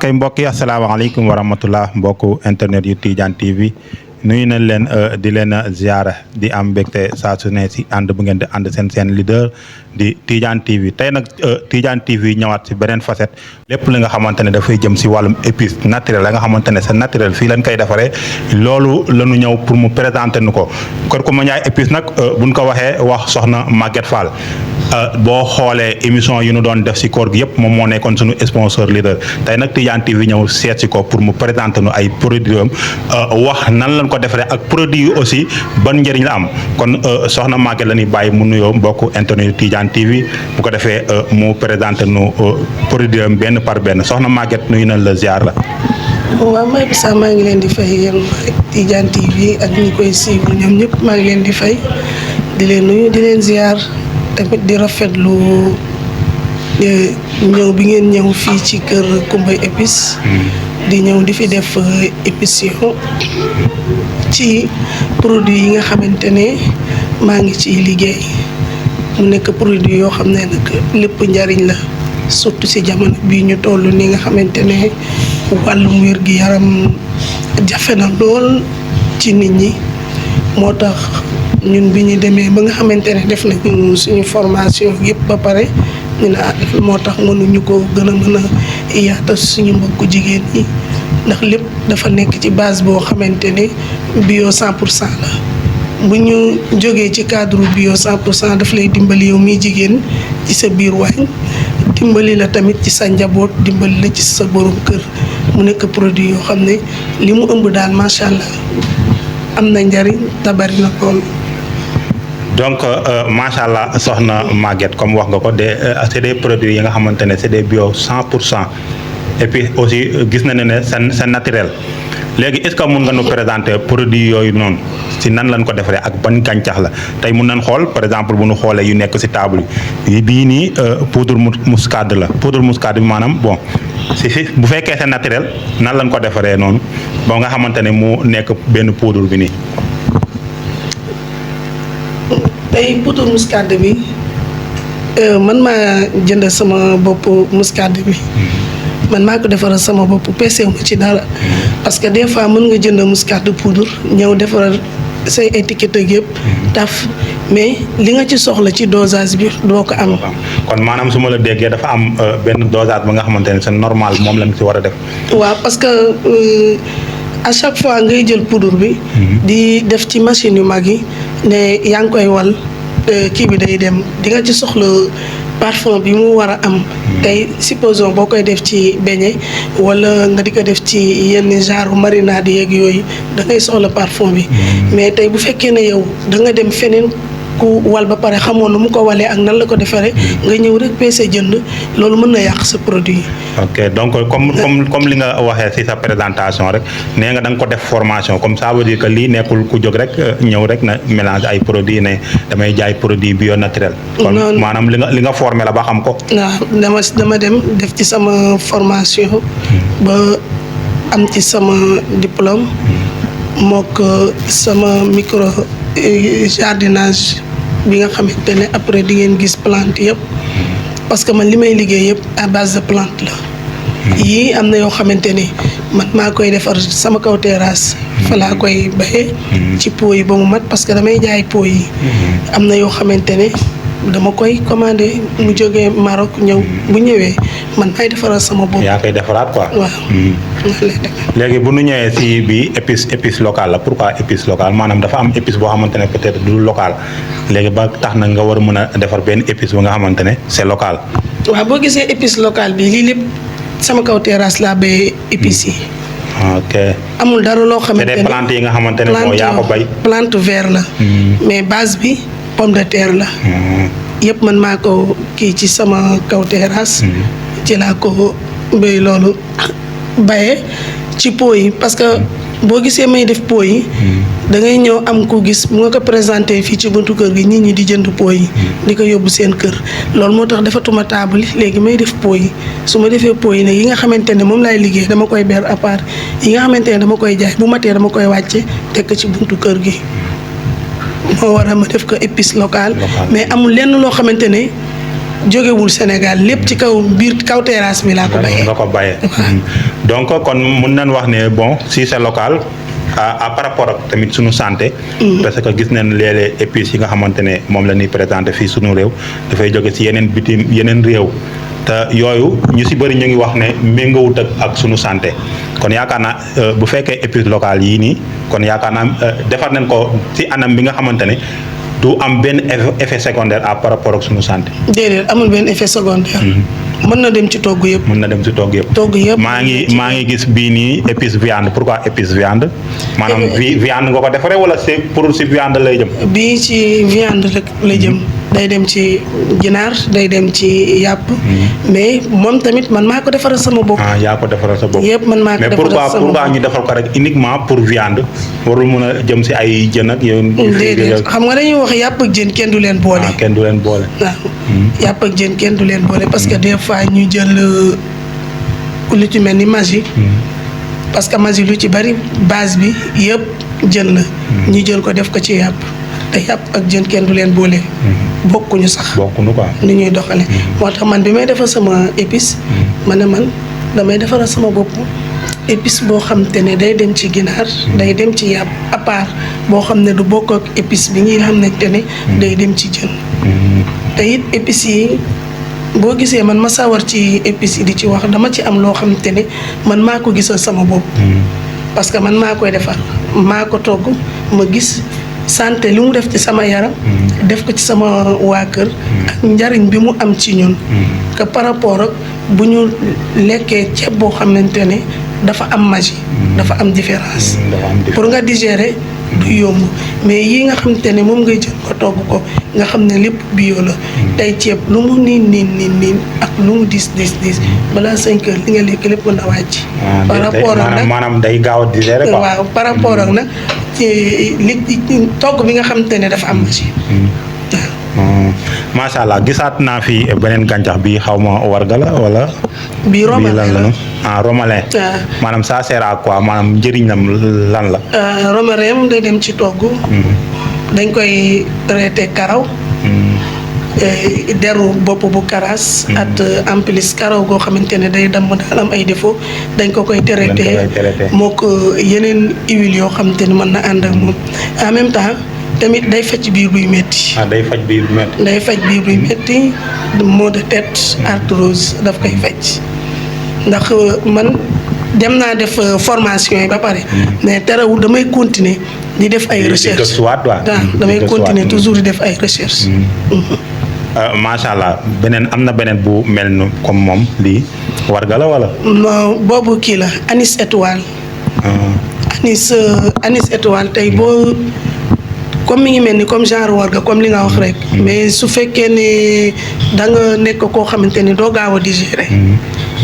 kay mbokk yi asalaamaaleykum wa rahmatullah mbokku internet yu Tidiane TV nuyu nañ leen di leen ziara di am mbégte saa su ne si ànd bu ngeen di ànd seen leader di Tidiane TV tey nag Tidiane TV ñëwaat si beneen facette lépp li nga xamante ne dafay jëm si wàllum épice naturel la nga xamante ne c'est naturel fii lañ koy defaree loolu la ñu ñëw pour mu présenter nu ko Kër Coumba Ndiaye épice nag buñ ko waxee wax soxna Maguette Fall. boo xoolee émission yu nu doon def si koor gi yëpp moom moo nekkoon suñu sponsor leader tey nag Tidiane TV ñëw seet si ko pour mu présenter nu ay produits am wax nan lañ ko defaree ak produit yi aussi ban njëriñ la am kon soxna Maguette la ñuy bàyyi mu nuyoo mbokku internet Tidiane TV bu ko defee mu présenter nu produit am benn par benn soxna Maguette nuyu nañ la ziar la. waaw Mbaye sax maa ngi leen di fay yéen Tidiane TV ak ñi koy suivre ñoom ñëpp maa ngi leen di fay di leen nuyu di leen ziar. tamit di rafetlu ñëw bi ngeen ñëw fii ci kër Coumba épice di ñëw di fi def émission ci produit yi nga xamante ne maa ngi ciy liggéey mu nekk produit yoo xam ne nag lépp njariñ la surtout ci jamono bii ñu toll ni nga xamante ne wàllum wér gi yaram jafe na lool ci nit ñi moo tax ñun bi ñu demee ba nga xamante ne def nañu suñu formation yëpp ba pare ñu ne moo tax mënuñu ko gën a mën a yaatal suñu mbokku jigéen ñi ndax lépp dafa nekk ci base boo xamante ne bio 100% la bu ñu jógee ci cadre bio 100% daf lay dimbali yow miy jigéen ci sa biir waañ dimbali la tamit ci sa njaboot dimbali la ci sa borom kër mu nekk produit yoo xam ne li mu ëmb daal macha allah am na njariñ te bari na lool. donc macha allah soxna Maguette comme wax nga ko c'est des produits yi nga xamante ne c'est des bio 100% et puis aussi gis na ne c'est naturel léegi est-ce que mun nga nu présenter produit yooyu noonu si nan lañ ko defaree ak ban gàncax la tey mun nañ xool par exemple bu nu xoolee yu nekk si table yi bii nii poudre muscade la poudre muscade bi maanaam bon si bu fekkee c'est naturel nan lañ ko defaree noonu bon nga xamante ne mu nekk benn poudre bi nii. tey poudre muscade bi man maa jënd sama bopp muscade bi man maa ko defaral sama bopp peese wu ma ci dara parce que des fois mën nga jënd muscade poudre ñëw defaral say étiquette ak yëpp taf mais li nga ci soxla ci dosage bi doo ko am. kon maanaam su ma la déggee dafa am benn dosage ba nga xamante ne c'est normal moom lañ ci war a def. waaw parce que à chaque fois ngay jël poudre bi. di def ci machine yu mag yi ne yaa ngi koy wal kii bi day dem di nga ci soxla parfum bi mu war a am. tey supposons boo koy def ci beignet wala nga di ko def ci yenn genre marinade yeeg yooyu da ngay soxla parfum bi. mais tey bu fekkee ne yow da nga dem feneen ku wal ba pare xamoon nu mu ko walee ak nan la ko defaree nga ñëw rek peese jënd loolu mën na yàq sa produit. ok donc comme li nga waxee ci sa présentation rek nee nga da nga ko def formation comme ça veut dire que lii nekkul ku jóg rek ñëw rek na mélange ay produits ne damay jaay produit bio naturel. kon maanaam li nga formé la ba xam ko. waaw dama dem def ci sama formation ba am ci sama diplôme mook sama micro jardinage bi nga xamante ne après di ngeen gis plante yëpp parce que man li may liggéey yëpp à base de plante la yii am na yoo xamante ne man maa koy defar sama kaw terrasse fa laa koy bayee ci pot yi ba mu mat parce que damay jaay pot yi am na yoo xamante ne dama koy commandé mu jógee Maroc ñëw bu ñëwee man may defaral sama bopp. yaa koy defaraat quoi. waaw. léegi bu nu ñëwee si bi épice locale la pourquoi épice locale maanaam dafa am épice boo xamante ne peut-être du local léegi ba tax na nga war a mën a defar benn épice bu nga xamante ne c'est local. waaw boo gisee épice locale bi lii lépp sama kaw terrasse laa bayee épices yi. ok amul dara loo xamante ne c'est des plantes yi nga xamante ne moo yaa ko bay. plante vert la. mais base bi pomme de terre la. yëpp man maa ko kii ci sama kaw terrasse. ci laa ko béy loolu bayee ci pot yi parce que boo gisee may def pot yi. da ngay ñëw am ku gis bu nga ko présenté fii ci buntu kër gi nit ñi di jënd pot yi. di ko yóbbu seen kër loolu moo tax defatuma table léegi may def pot yi su ma defee pot yi nag yi nga xamante ne moom laay liggéey dama koy ber à part yi nga xamante ne dama koy jaay bu matee dama koy wàcce teg ci buntu kër gi. moo waral ma def ko épice locale mais amul lenn loo xamante ne jógewul Sénégal lépp ci biir kaw terrasse bi laa ko bayee. nga ko bayee. donc kon mun nañ wax ne bon si c'est local à par rapport ak tamit suñu santé. parce que gis nañ léeg-léeg épices yi nga xamante ne moom la ñuy présenté fii suñu réew dafay jóge si yeneen réew. te yooyu ñu si bëri ñu ngi wax ne méngoowut ak suñu santé kon yaakaar naa bu fekkee épices locales yii nii kon yaakaar naa defar nañ ko si anam bi nga xamante ne du am benn effet secondaire par rapport ak suñu santé. déedéet amul benn effet secondaire. mën na dem ci togg yëpp. mën na dem ci togg yëpp. togg yëpp maa ngi gis bii nii épice viande pourquoi épice viande maanaam viande nga ko defaree wala c'est pour si viande lay jëm. bii ci viande rek la jëm. day dem ci ginaar day dem ci yàpp. mais moom tamit man maa ko defaral sama bopp. yaa ko defaral sa bopp. yëpp man maa ko defaral sama bopp mais pourquoi ñu defal ko rek uniquement pour viande warul mën a jëm si ay jën ak yow. déedéet xam nga dañuy wax yàpp ak jën kenn du leen boole. kenn du leen boole. waaw yàpp ak jën kenn du leen boole parce que des fois ñu jël lu ci mel ni magi. parce que magi lu ci bari base bi yëpp jën la. ñu jël ko def ko ci yàpp. te yàpp ak jën kenn du leen boole. bokkuñu sax. bokkuñu quoi. ni ñuy doxale moo tax man bi may defar sama épice. ma ne man damay defaral sama bopp épice boo xam te ne day dem ci ginaar. day dem ci yàpp à part boo xam ne du bokk ak épice bi ñuy xam ne te ne day dem ci jën. te it épices yi boo gisee man ma sawar ci épices yi di ci wax dama ci am loo xam te ne man maa ko gisal sama bopp. parce que man maa koy defar maa ko togg ma gis. santé li mu def ci sama yaram. def ko ci sama waa kër. ak njariñ bi mu am ci ñun. que par rapport ak bu ñu lekkee ceeb boo xamante ne dafa am magie. dafa am différence. pour nga digérer du yomb mais yii nga xamante ne moom ngay jël ko togg ko nga xam ne lépp bio la. tey ceeb lu mu niin ak lu mu diis balaa 5 heures li nga lekk lépp mën a wàcc. par rapport ak nag maanaam day gaaw a digérer quoi. waaw par rapport ak nag li togg bi nga xamante ne dafa am magie. macha allah gisaat naa fi beneen gàncax bi xaw ma warga la wala. bii romarin la romarin. maanaam ça sert à quoi maanaam njëriñam lan la. romarin moom day dem ci togg. dañ koy traité karaw. deru bopp bu karas. at en plus karaw goo xamante ne day damm daal am ay défaut dañ ko koy traité. moo ko yeneen huile yoo xamante ne mën na ànd ak moom en même temps. tamit day faj biir buy métti. day faj biir buy métti. day faj biir buy métti maux de tête arthrose daf koy faj ndax man dem naa def formation yi ba pare. mais terewul damay continuer di def ay recherche damay continuer toujours di def ay recherche. macha allah am na beneen bu mel ni comme moom lii warga la wala. non boobu kii la anis étoile. anis étoile tey boo. comme mi ngi mel ni comme genre warga comme li nga wax rek. mais su fekkee ne da nga nekk koo xamante ni doo gaaw a digérer.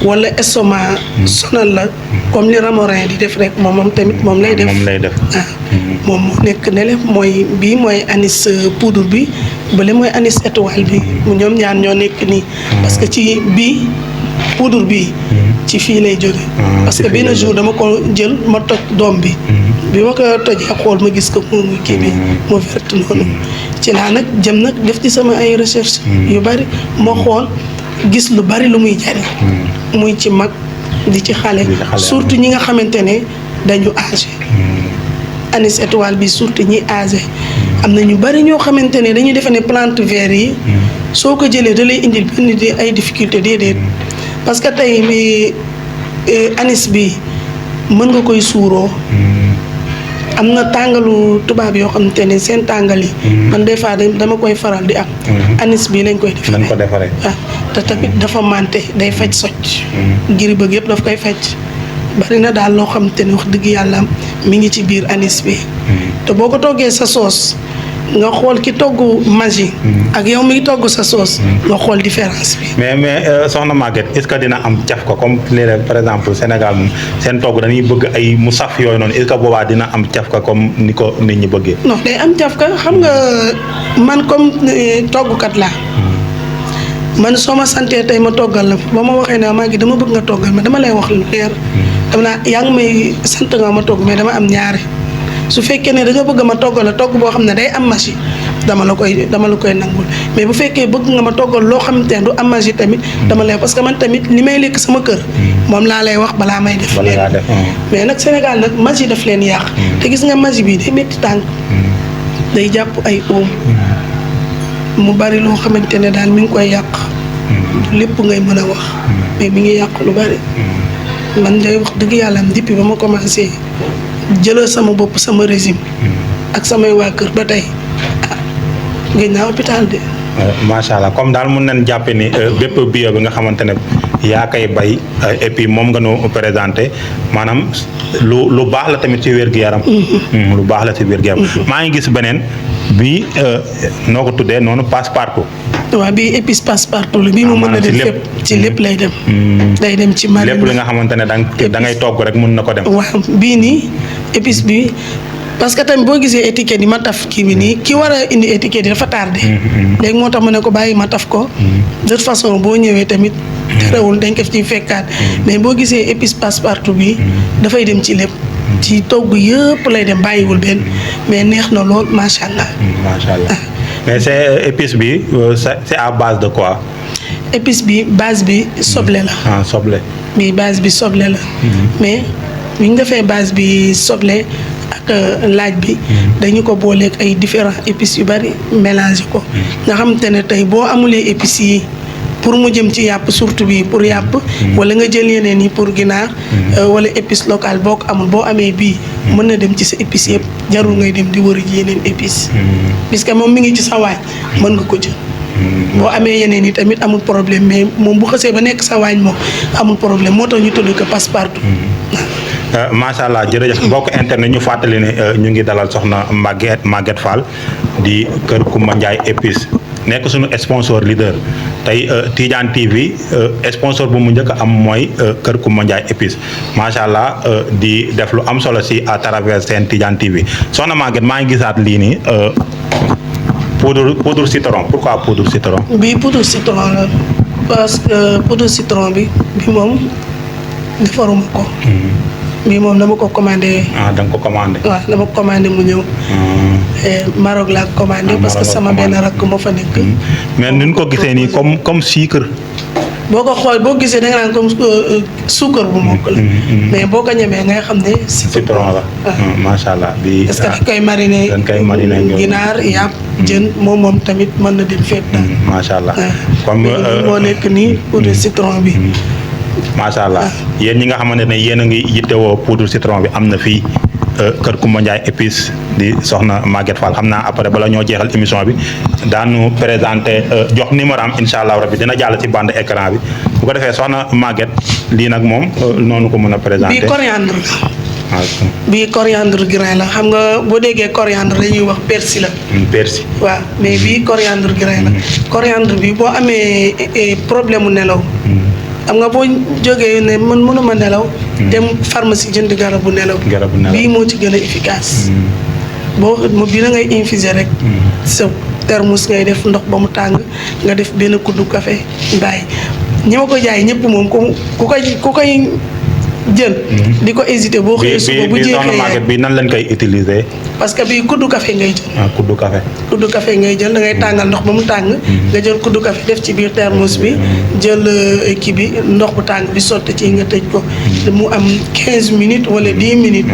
wala estomac sonal la. comme li Ramorin di def rek moom tamit moom lay def. moom moo nekk ne le mooy bii mooy anis poudre bi bële mooy anis étoile bi ñoom ñaar ñoo nekk nii. parce que ci bii poudre bi ci fii lay jóge parce que benn jour dama ko jël ma toj doom bi. bi ma ko tojee xool ma gis ko mu kii bi mu vert noonu ci laa nag jëm nag def ci sama ay recherche yu bari ma xool gis lu bari lu muy jariñ muy ci mag di ci xale surtout ñi nga xamante ne dañu âgé anis étoile bi surtout ñi âgé am na ñu bari ñoo xamante ne dañuy defe ne plante vert yi soo ko jëlee da lay indil benn ay difficulté déedéet parce que tey bi anis bi mën nga koy suuroo am na tàngalu tubaab yoo xamante ne seen tàngal yi. man des fois dama koy faral di am. anis bii lañ koy defaree. waaw te tamit dafa mante day faj socc. ngir bëgg yëpp daf koy faj. bari na daal loo xamante ne wax dëgg yàlla mi ngi ci biir anis bi. te boo ko toggee sa soos nga xool ki togg magie. ak yow mi ngi togg sa soos. nga xool différence bi. mais soxna Maguette est-ce que dina am caf ko comme léeg par exemple Sénégal moom seen togg dañuy bëgg ay mu saf yooyu noonu est-ce que boobaa dina am caf ko comme ni ko nit ñi bëggee. non day am caf ka xam nga man comme toggkat laa. man soo ma santee tey ma toggal la ba ma waxee ne Maguette dama bëgg nga toggal ma dama lay wax lu leer. dama naa yaa ngi may sant nga ma togg mais dama am ñaari. su fekkee ne da nga bëgg ma togg la togg boo xam ne day am magie dama la koy nangul mais bu fekkee bëgg nga ma toggal loo xamante ne du am magie tamit dama lay parce que man tamit li may lekk sama kër moom laa lay wax balaa may def leen mais nag Sénégal nag magie daf leen yàq te gis nga magie bi day métti tànk day jàpp ay oom mu bari loo xamante ne daal mi ngi koy yàq lépp ngay mën a wax mais mi ngi yàq lu bari man day wax dëgg yàlla am depuis ba ma commencé jëlal sama bopp sama régime ak samay waa kër ba tey géej naa hôpital de. macha allah comme daal mun nañ jàppe ni bépp bio bi nga xamante ne yaa koy bay et puis moom nga nu présenté maanaam lu baax la tamit ci wér-gu-yaram. lu baax la ci wér-gu-yaram. maa ngi gis beneen bi noo ko tuddee noonu passe-partout. waaw bii épice passe-partout la bii mu mën a def lépp ci lépp lay dem. day dem ci marine lépp li nga xamante ne da ngay togg rek mun na ko dem. waaw bii nii épice bi. parce que tamit boo gisee étiquette yi ma taf kii bi nii ki war a indi étiquette yi dafa tardé. léegi moo tax ma ne ko bàyyi ma taf ko. de toute façon boo ñëwee tamit. terewul dañ ko ciy fekkaat. mais boo gisee épice passe-partout bi dafay dem ci lépp. ci togg yëpp lay dem bàyyiwul benn mais neex na lool macha allah. macha allah mais c'est épice bi c'est à base de quoi. épice bi base bi soble la. ah soble. bi base bi soble la. mais bu ñu defee base bi soble. ak laaj bi dañu ko booleeg ay différents épices yu bari mélangé ko nga xamante ne tey boo amulee épices yi pour mu jëm ci yàpp surtout bi pour yàpp wala nga jël yeneen yi pour ginaar wala épice locale boo ko amul boo amee bii mën na dem ci sa épices yëpp jarul ngay dem di wëri ji yeneen épices puisque moom mi ngi ci sa waañ mën nga ko jël boo amee yeneen yi tamit amul problème mais moom bu xësee ba nekk sa waañ moom amul problème moo tax ñu tudd ko passe-partout. macha allah jërëjëf mbokk internet ñu fàttali ne ñu ngi dalal soxna Maguette Fall di kër Coumba Ndiaye épice nekk suñu sponsor leader tey Tidiane TV sponsor bu mu njëkk a am mooy kër Coumba Ndiaye épice macha allah di def lu am solo si à travers seen Tidiane TV soxna Maguette maa ngi gisaat lii nii poudre citron pourquoi poudre citron. bii poudre citron la parce que poudre citron bi moom defaruma ko. bii moom dama ko commandé. da nga ko commandé. waaw dama ko commandé mu ñëw. Maroc laa ko commandé. parce que sama benn rakk moo fa nekk. mais ni ñu ko gisee nii comme sucre. boo ko xool boo gisee da nga naan comme suukar bu mokk la. mais boo ko ñemee ngay xam ne. citron la. macha allah bi. parce que dañ koy mariner. ginaar yàpp jën moom tamit mën na dem fépp daal. macha allah comme moo nekk nii poudre citron bi. macha allah yéen ñi nga xamante ne yéen a ngi yittewoo poudre citron bi am na fii kër Coumba Ndiaye épice di soxna Maguette Fall xam naa après bala ñoo jeexal émission bi daanu présenté jox numéro am incha allah rabbi dina jàll ci bande écran bi bu ko defee soxna Maguette lii nag moom noonu ko mën a présenté. bii coriandre la. bii coriandre grain la xam nga boo déggee coriandre dañuy wax persil la. persil waaw mais bii coriandre grain la. coriandre bi boo amee problème mu nelaw. xam nga boo jógee ne man mënuma nelaw. dem pharmacie jënd garabu nelaw. bii moo ci gën a efficace. bii da ngay infuser rek. sa thermos ngay def ndox ba mu tàng nga def benn kuddu café bàyyi ñi ma ko jaay ñëpp moom ku koy jël. di ko hésité boo xëyee suba bu jeexee bi nan lañ koy utiliser. parce que bii kuddu café ngay jël. kuddu café. kuddu café ngay jël da ngay tàngal ndox ba mu tàng. nga jël kuddu café def ci biir thermos bi jël kii bi ndox bu tàng bi sotti ci nga tëj ko. mu am 15 minutes wala 10 minutes.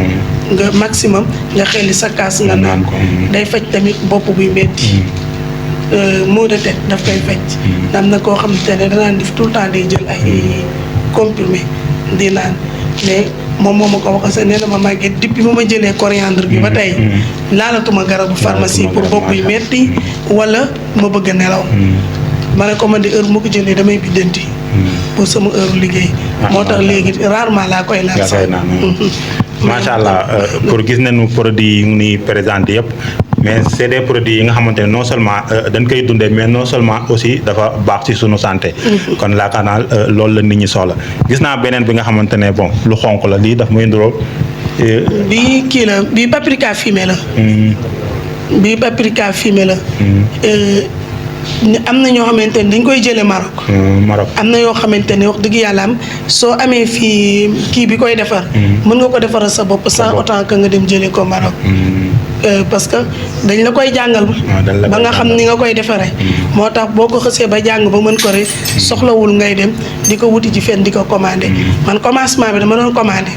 nga maximum nga xelli sa kaas nga naan ko. day faj tamit bopp buy metti maux de tête daf koy faj. am na koo xamante ne danaan def tout le temps day jël ay comprimé di naan. mais moom moo ma ko wax sax nee na ma Maguette depuis ba ma jëlee coriandre bi ba tey laalatuma garabu pharmacie pour bopp yu metti wala ma bëgg a nelaw. ma ne ko man de heure bu ma ko jëlee damay biddanti pour sama heure liggéey. moo tax léegi rarement laa koy naan sax. macha allah pour gis nañu produit yi ni présenté yëpp mais c'est des produits yi nga xamante ne non seulement dañ koy dundee mais non seulement aussi dafa baax ci sunu santé. kon laakaar naa loolu la nit ñi soxla gis naa beneen bi nga xamante ne bon lu xonq la lii daf muy nduroo. bii kii la bii paprika fumé la. bii paprika fumé la. am na ñoo xamante ne dañ koy jëlee Maroc. am na yoo xamante ne wax dëgg yàlla am soo amee fii kii bi koy defar. mën nga ko defaral sa bopp sans autant que nga dem jëlee ko Maroc. parce que dañ la koy jàngal ba nga xam ni nga koy defaree moo tax boo ko xësee ba jàng ba mën ko rek soxlawul ngay dem di ko wuti ci fenn di ko commandé man commencement bi dama doon commandé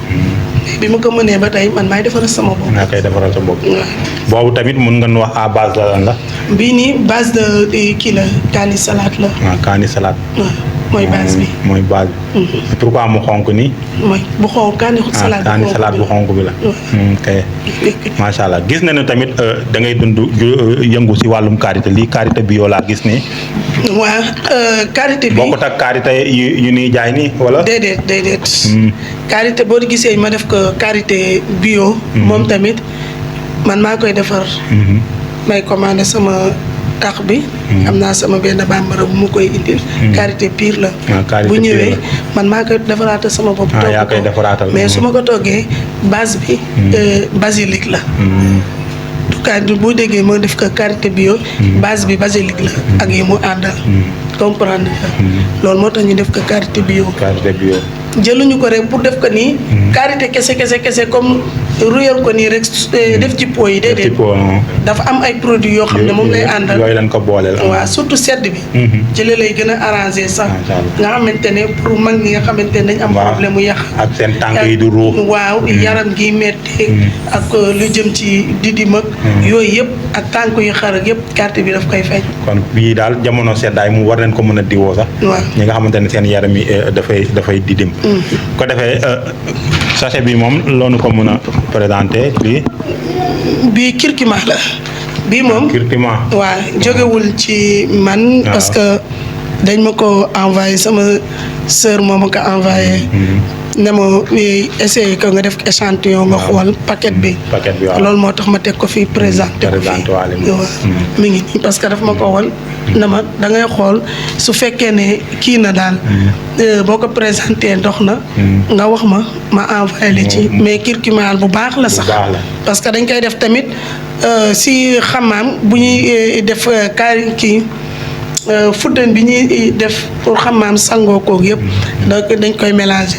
bi ma ko mënee ba tey man maay defaral sama bopp. maa koy defaral sa bopp. boobu tamit mun nga nu wax à base de lan la. bii nii base de kii la kaani salade la. waaw kaani salade. waaw mooy base bi. mooy base bi. pourquoi mu xonk nii. mooy bu xonk kaani salade. kaani salade bu xonk bi la. kay macha allah gis nañu tamit da ngay dund yëngu si wàllum karité lii karité bio laa gis ne. waaw karité bi bokkut ak karité yu ñuy jaay nii wala. déedéet. karité boo gisee ma def ko karité bio. moom tamit man maa koy defar. may commandé sama tax bi. am naa sama benn bambara bu mu koy indil. karité pire la. bu ñëwee man maa koy defaraatal sama bopp. yaa koy defaraatal mais su ma ko toggee base bi. basilic la. en boo déggee moo def ko karité bio. base bi basilic la. ak yi mu àndal. comprendre nga. loolu moo tax ñu def ko karité bio. karité bio. jëluñu ko rek pour def ko nii. karité kese comme ruyal ko nii rek def ci pot yi déedéet. dafa am ay produits yoo xam ne moom lay àndal. yooyu lañ ko booleel. waaw surtout sedd bi. ci la lay gën a arrangé sax. nga xamante ne pour mag ñi nga xamante ne dañ am problème mu yàq. ak seen tànk yi du ruux. waaw yaram gi metti ak lu jëm ci didim ak yooyu yëpp ak tànk yu xar ak yëpp karité bi daf koy fay. kon bii daal jamono seddaay mu war nañ ko mën a diwoo sax. waaw ñi nga xamante ne seen yaram yi dafay didim. ko defee sachet bi moom loonu ko mën a présenté lii. bii curcuma la. bii moom curcuma. waaw jógewul ci man. parce que dañ ma ko envoyé sama sœur moo ma ko envoyé. ne ma essayé ko nga def échantillon nga xool paquet bi. paquet bi waaw loolu moo tax ma teg ko fii présenté ko fii waaw mi ngi nii parce que daf ma ko woon na ma da ngay xool su fekkee ne kii na daal boo ko présenté dox na nga wax ma envoyé la ci mais curcuma bu baax la sax parce que dañ koy def tamit si xamaam bu ñuy def kaari kii fuddan bi ñuy def pour xamaam sangoo koog yëpp dañ koy mélangé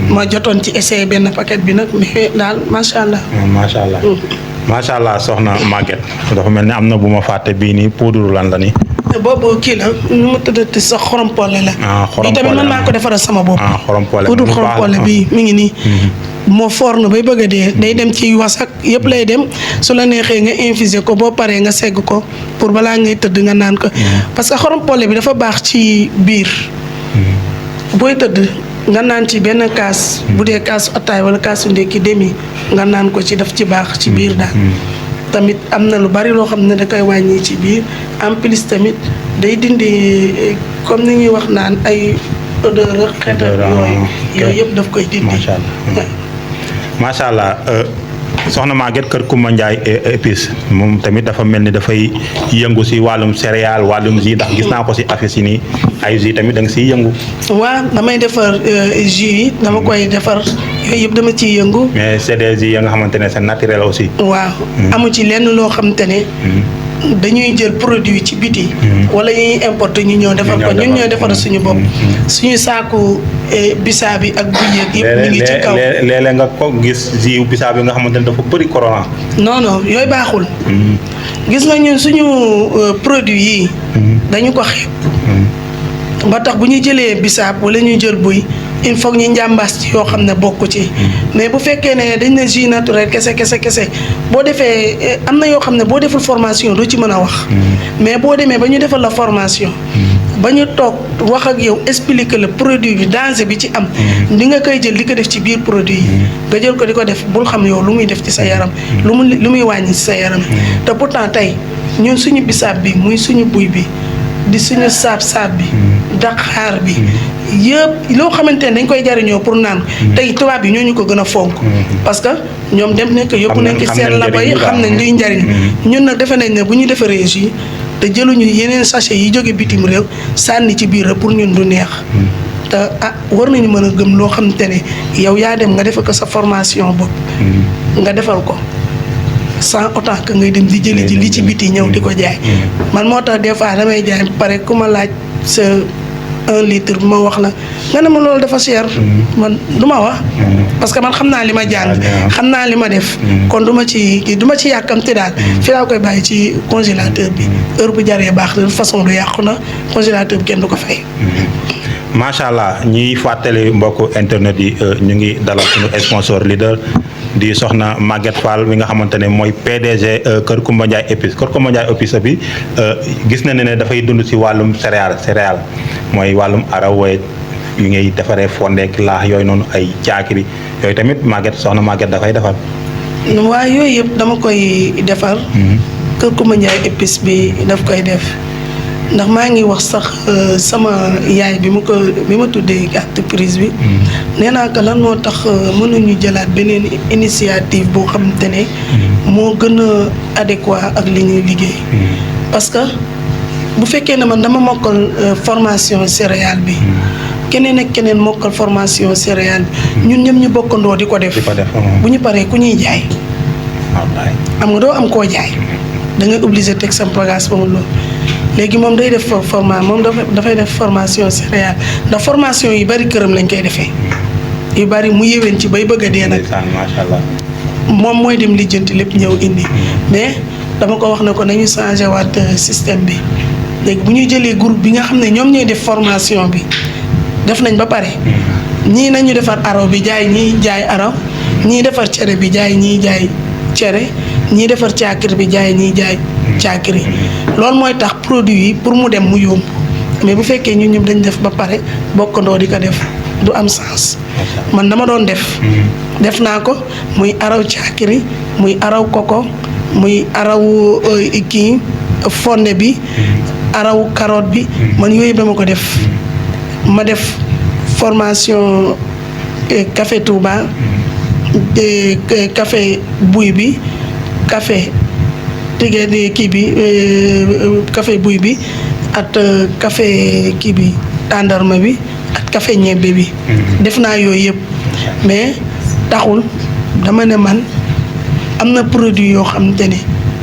ma jotoon ci essayé benn paquet bi nag mais daal macha allah. macha allah macha allah soxna Maguette dafa mel ni am na bu ma fàtte bii nii poudre lan la nii. boobu kii la nu ma tuddati sax xorompole la. xorompole tamit man maa ko defaral sama bopp. xorompole poudre xorompole bii mi ngi nii. moo foor na bay bëgg a dee day dem ci wasak yëpp lay dem su la neexee nga infuser ko boo paree nga segg ko pour balaa ngay tëdd nga naan ko. parce que xorompole bi dafa baax ci biir. booy tëdd. nga naan ci benn kaas bu dee kaasu ataay wala kaasu ndékki demi nga naan ko ci daf ci baax ci biir daal tamit am na lu bari loo xam ne da koy wàññi ci biir en plus tamit day dindi comme ni ñuy wax naan ay odeur xeet yooyu yëpp daf koy dindi. macha allah soxna Maguette Kër Coumba Ndiaye épices moom tamit dafa mel ni dafay yëngu si wàllum céréales wàllum jus ndax gis naa ko si affiche yi nii ay jus tamit da nga siy yëngu. waaw damay defar jus yi dama koy defar yooyu yëpp dama ciy yëngu. mais c'est des jus ya nga xamante ne c'est naturel aussi. waaw amu ci lenn loo xamante ne. dañuy jël produit ci biti. wala ñuy importer ñu ñëw defar ko ñun ñooy defar suñu bopp. suñu saaku bisaab bi ak buyeeg yëpp ñu ngi ci kaw. léeg-léeg nga ko gis jus bisaab bi nga xamante ne dafa bëri corona. non yooyu baaxul. gis nga ñun suñu produit yi. dañu ko xeeb. ba tax bu ñu jëlee bisaab wala ñu jël buy il faut ñu njàmbaas ci yoo xam ne bokk ci mais bu fekkee ne dañ ne jus naturel kese boo defee am na yoo xam ne boo deful formation doo ci mën a wax. mais boo demee ba ñu defal la formation. ba ñu toog wax ak yow expliquer le produit bi danger bi ci am. di nga koy jël di ko def ci biir produit yi. nga jël ko di ko def bul xam yow lu muy def ci sa yaram. lu muy wàññi ci sa yaram. te pourtant tey ñun suñu bisaab bi muy suñu buy bi. di suñu saab bi daqaar bi yëpp loo xamante ne dañ koy jariñoo pour naan tey tubaab yi ñoo ñu ko gën a fonk parce que ñoom dem nekk yóbbu nañ ko seen labo yi xam nañ luy njariñ ñun nag defe nañ ne bu ñu defaree jus te jëluñu yeneen sachet yi jóge bitim réew sànni ci biir pour ñun du neex te war nañu mën a gëm loo xamante ne yow yaa dem nga defal ko sa formation bopp nga defal ko sans autant que ngay dem di jëli ji li ci biti ñëw di ko jaay man moo tax des fois damay jaay pare ku ma laaj sa 1 litre ma wax la nga ne ma loolu dafa cher. man du ma wax. parce que man xam naa li ma jàng. xam naa li ma def. kon du ma ci yàkkamti daal. fi laa koy bàyyi ci congélateur bi. heure bu jaree baax de toute façon du yàqu na congélateur bi kenn du ko fay. macha allah ñuy fàttali mbokku internet yi ñu ngi dalal suñu sponsor leader di soxna Maguette Fall mi nga xamante ne mooy PDG Kër Coumba Ndiaye épice Kër Coumba Ndiaye épice bi gis na ne dafay dund ci wàllum céréale mooy wàllum arawe yu ngay defaree fondeek laax yooyu noonu ay caakiri yooyu tamit soxna Maguette dafay defar. waaw yooyu yëpp dama koy defar. Kër Coumba Ndiaye épice bi daf koy def. ndax maa ngi wax sax sama yaay bi ma tuddee entreprise bi. nee naa ko lan moo tax mënuñu jëlaat beneen initiative boo xamante ne. moo gën a adéquat ak li ñuy liggéey. parce que bu fekkee ne man dama mokkal formation céréale bi. keneen ak keneen mokkal formation céréale bi. ñun ñëpp ñu bokkandoo di ko def. bu ñu paree ku ñuy jaay. am nga doo am koo jaay. da ngay obligé teg sa bagage ba mu loolu. léegi moom day def dafay def formation céréale ndax formation yu bari këram lañ koy defee yu bari mu yéwén ci bay bëgg a dee nag. macha allah. moom mooy dem lijjanti lépp ñëw indi mais dama ko wax ne ko nañu changé waat système bi léegi bu ñuy jëlee groupe bi nga xam ne ñoom ñooy def formation bi def nañ ba pare ñii nañu defar araw bi jaay ñii jaay araw ñii defar cere bi jaay ñii jaay cere ñii defar caakiri bi jaay ñii jaay caakiri loolu mooy tax produit yi pour mu dem mu yomb mais bu fekkee ñun ñëpp dañ def ba pare bokkandoo di ko def du am sens. man dama doon def naa ko muy araw caakiri muy araw koko muy araw kii fonde bi araw carotte bi man yooyu dama ko def ma def formation café Touba café buy bi café tigee kii bi café buy bi ak café kii bi tàndarma bi ak café ñebbe bi def naa yooyu yëpp mais taxul dama ne man am na produit yoo xamante ne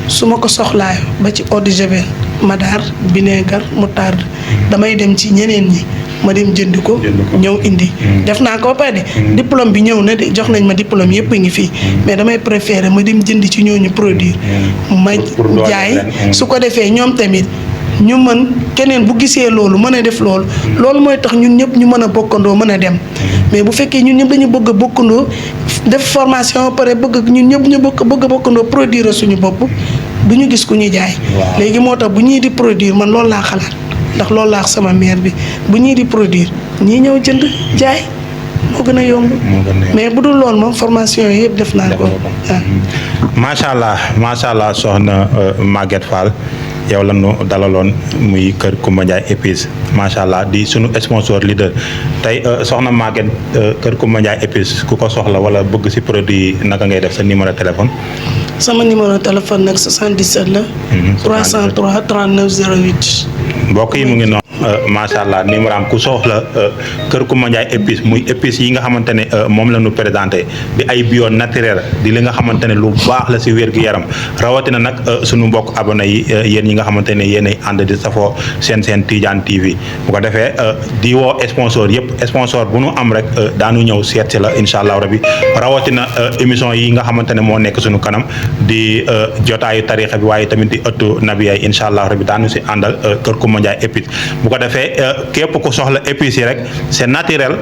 su ma ko soxlaa ba ci eau de javel madaar vinaigre moutarde damay dem ci ñeneen ñi ma dem jënd ko ñëw indi def naa ko ba pare de diplôme bi ñëw na de jox nañ ma diplôme yëpp a ngi fii mais damay préférer ma dem jënd ci ñooñu produire ma jaay su ko defee ñoom tamit ñu mën keneen bu gisee loolu mën a def loolu loolu mooy tax ñun ñëpp ñu mën a bokkandoo mën a dem mais bu fekkee ñun ñëpp dañu bëgg a bokkandoo def formation ba pare bëgg ñun ñëpp ñu bëgg a bokkandoo produire suñu bopp du ñu gis ku ñu jaay léegi moo tax bu ñii di produire man loolu laa xalaat ndax loolu laa sama mère bi bu ñii di produire ñii ñëw jënd jaay moo gën a yomb mais bu dul loolu moom formation yi yëpp def naa ko macha allah soxna Maguette Fall yow la ñu dalaloon muy Kër Coumba Ndiaye épice macha allah di sunu sponsor leader tey soxna Maguette Kër Coumba Ndiaye épice ku ko soxla wala bëgg ci produit naka ngay def sa numéro téléphone. sama numéro téléphone nag 77 la. 303 39 08. mbokk yi mu ngi noonu. macha allah numéro am ku soxla Kër Coumba Ndiaye épice muy épice yi nga xamante ne moom la ñu présenté di ay bio naturel di li nga xamante ne lu baax la ci wér-gu-yaram rawatina nag sunu mbokk abonné yi yéen ñi nga xamante ne yéenay ànd di safoo seen Tidiane TV bu ko defee di woo sponsor yëpp sponsor bu nu am rek daanu ñëw seet si la incha allah rabi rawatina émission yi nga xamante ne moo nekk sunu kanam di jotaayu tarixa bi waaye tamit di ëttu nabiyaay incha allah rabi daanu si àndal Kër Coumba Ndiaye épice bu ko defee képp ku soxla épices yi rek c'est naturel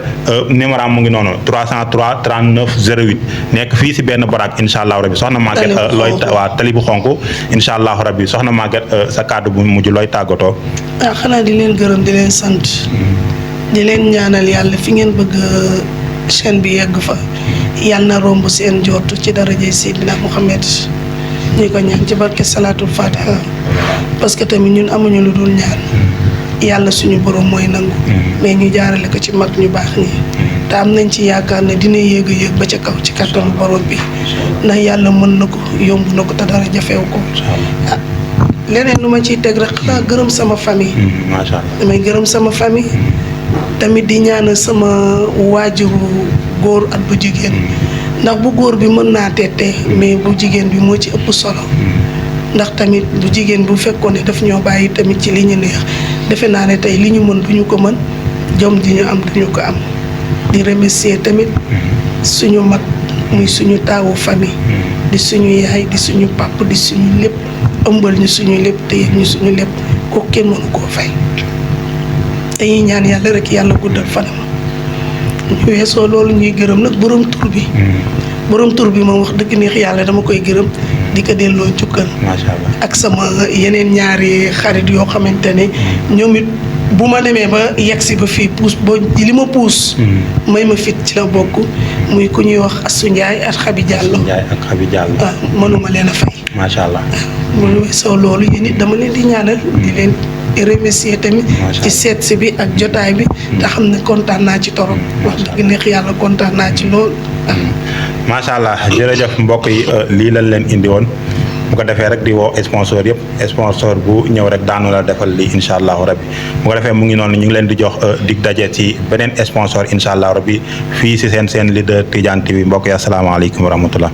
numéro am mu ngi noonu 303 39 08 nekk fii si benn barak incha allah rabi soxna Maguette looy waa tali bu xonk incha allah rabi soxna Maguette sa kàddu bu mujj looy tàggatoo. xanaa di leen gërëm di leen sant di leen ñaanal yàlla fi ngeen bëgg chaîne bi yegg fa yàlla na romb seen jot ci daraja Seydina Muhammad ñi ko ñaan ci barke salaatul fatiha parce que tamit ñun amuñu lu dul ñaan yàlla suñu borom mooy nangu mais ñu jaarale ko ci mag ñu baax ñi te am nañ ci yaakaar ne dina yéeg a yéeg ba ca kaw ci kattanu borom bi ndax yàlla mën na ko yomb na ko te dara jafew ko leneen lu ma ciy teg rek xanaa gërëm sama famille macha allah damay gërëm sama famille tamit di ñaanal sama waajuru góor ak bu jigéen ndax bu góor bi mën naa tette mais bu jigéen bi moo ci ëpp solo ndax tamit bu jigéen bu fekkoon ne daf ñoo bàyyi tamit ci li ñu neex defe naa ne tey li ñu mën du ñu ko mën jom di ñu am duñu ko am di remercier tamit suñu mag muy suñu taawu famille di suñu yaay di suñu pap di suñu lépp ëmbal ñu suñu lépp téye ñu suñu lépp ko kenn mënu koo fay dañuy ñaan yàlla rek yàlla guddal fanam ñu weesoo loolu ñuy gërëm nag borom tur bi moom wax dëgg neex yàlla dama koy gërëm di ko delloo jukkal macha allah ak sama yeneen ñaari xarit yoo xamante ne ñoom it bu ma demee ba yegsi ba fii puus ba li ma puus may ma fit ci la bokk muy ku ñuy wax Assou Ndiaye ak Xabi Diallo waaw mënuma leen a fay macha allah mu weesoo loolu yéen it dama leen di ñaanal di leen remercier tamit ci seetsi bi ak jotaay bi te xam ne kontaan naa ci torop wax dëgg neex yàlla kontaan naa ci loolu macha allah jërëjëf mbokk yi lii lañ leen indi woon bu ko defee rek di woo sponsor yëpp sponsor bu ñëw rek daanu la defal lii incha allahu rabbi bu ko defee mu ngi noonu ñu ngi leen di jox dig daje ci beneen sponsor incha allahu rabbi fii si seen leader Tidiane TV mbokk yi asalaamaaleykum wa rahmatullah